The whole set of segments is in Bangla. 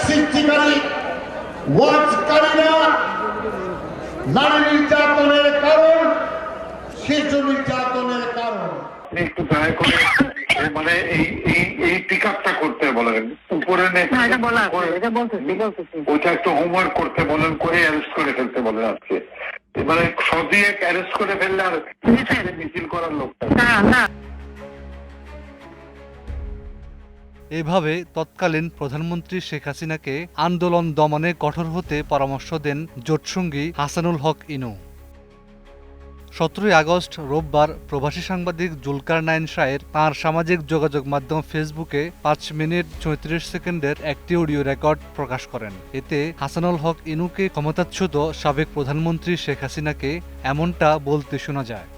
সৃষ্টিকারী ওয়াজকারীরা নারী নির্যাতনের কারণ, শিশু নির্যাতনের কারণ। একটু দয়া করে মানে এই পিক আপটা করতে বলেন, উপরে ওইটা একটু হোমওয়ার্ক করতে বলেন, করে অ্যারেস্ট করে ফেলতে বলেন আজকে। মানে সবই অ্যারেস্ট করে ফেললে আর মিছিল করার লোকটা না। এভাবে তৎকালীন প্রধানমন্ত্রী শেখ হাসিনাকে আন্দোলন দমনে কঠোর হতে পরামর্শ দেন জোটসঙ্গী হাসানুল হক ইনু। 17 আগস্ট রোববার প্রবাসী সাংবাদিক জুলকারনাইন শাহের তাঁর সামাজিক যোগাযোগ মাধ্যম ফেসবুকে 5 মিনিট 34 সেকেন্ডের একটি অডিও রেকর্ড প্রকাশ করেন। এতে হাসানুল হক ইনুকে ক্ষমতাচ্যুত সাবেক প্রধানমন্ত্রী শেখ হাসিনাকে এমনটা বলতে শোনা যায়।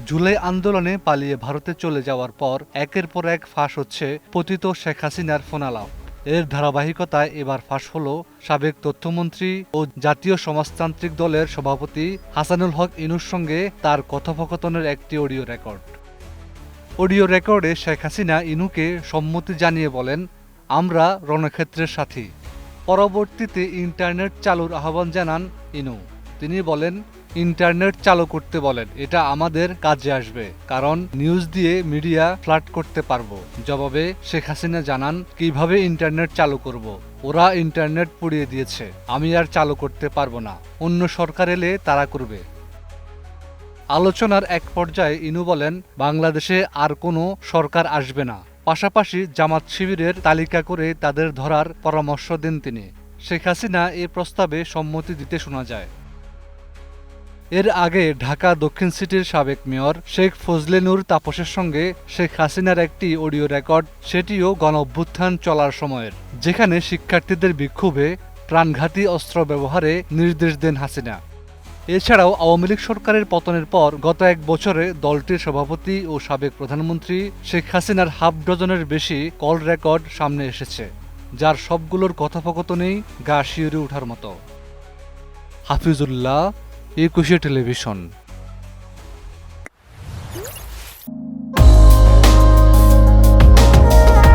জুলাই আন্দোলনে পালিয়ে ভারতে চলে যাওয়ার পর একের পর এক ফাঁস হচ্ছে পতিত শেখ হাসিনার ফোনালাপ। এর ধারাবাহিকতায় এবার ফাঁস হল সাবেক তথ্যমন্ত্রী ও জাতীয় সমাজতান্ত্রিক দলের সভাপতি হাসানুল হক ইনুর সঙ্গে তার কথোপকথনের একটি অডিও রেকর্ড। অডিও রেকর্ডে শেখ হাসিনা ইনুকে সম্মতি জানিয়ে বলেন, আমরা রণক্ষেত্রের সাথী। পরবর্তীতে ইন্টারনেট চালুর আহ্বান জানান ইনু। তিনি বলেন, ইন্টারনেট চালু করতে বলেন, এটা আমাদের কাজে আসবে, কারণ নিউজ দিয়ে মিডিয়া ফ্লাড করতে পারবো। জবাবে শেখ হাসিনা জানান, কিভাবে ইন্টারনেট চালু করব। ওরা ইন্টারনেট পুড়িয়ে দিয়েছে, আমি আর চালু করতে পারবো না, অন্য সরকার এলে তারা করবে। আলোচনার এক পর্যায়ে ইনু বলেন, বাংলাদেশে আর কোনো সরকার আসবে না। পাশাপাশি জামাত শিবিরের তালিকা করে তাদের ধরার পরামর্শ দেন তিনি। শেখ হাসিনা এ প্রস্তাবে সম্মতি দিতে শোনা যায়। এর আগে ঢাকা দক্ষিণ সিটির সাবেক মেয়র শেখ ফজলে নূর তাপসের সঙ্গে শেখ হাসিনার একটি অডিও রেকর্ড, সেটিও গণঅভ্যুত্থান চলার সময়ের, যেখানে শিক্ষার্থীদের বিক্ষোভে প্রাণঘাতী অস্ত্র ব্যবহারে নির্দেশ দেন হাসিনা। এছাড়াও আওয়ামী লীগ সরকারের পতনের পর গত এক বছরে দলটির সভাপতি ও সাবেক প্রধানমন্ত্রী শেখ হাসিনার হাফ ডজনের বেশি কল রেকর্ড সামনে এসেছে, যার সবগুলোর কথোপকথনেই গা শিউরে ওঠার মতো। হাফিজুল্লাহ, একুশে টেলিভিশন।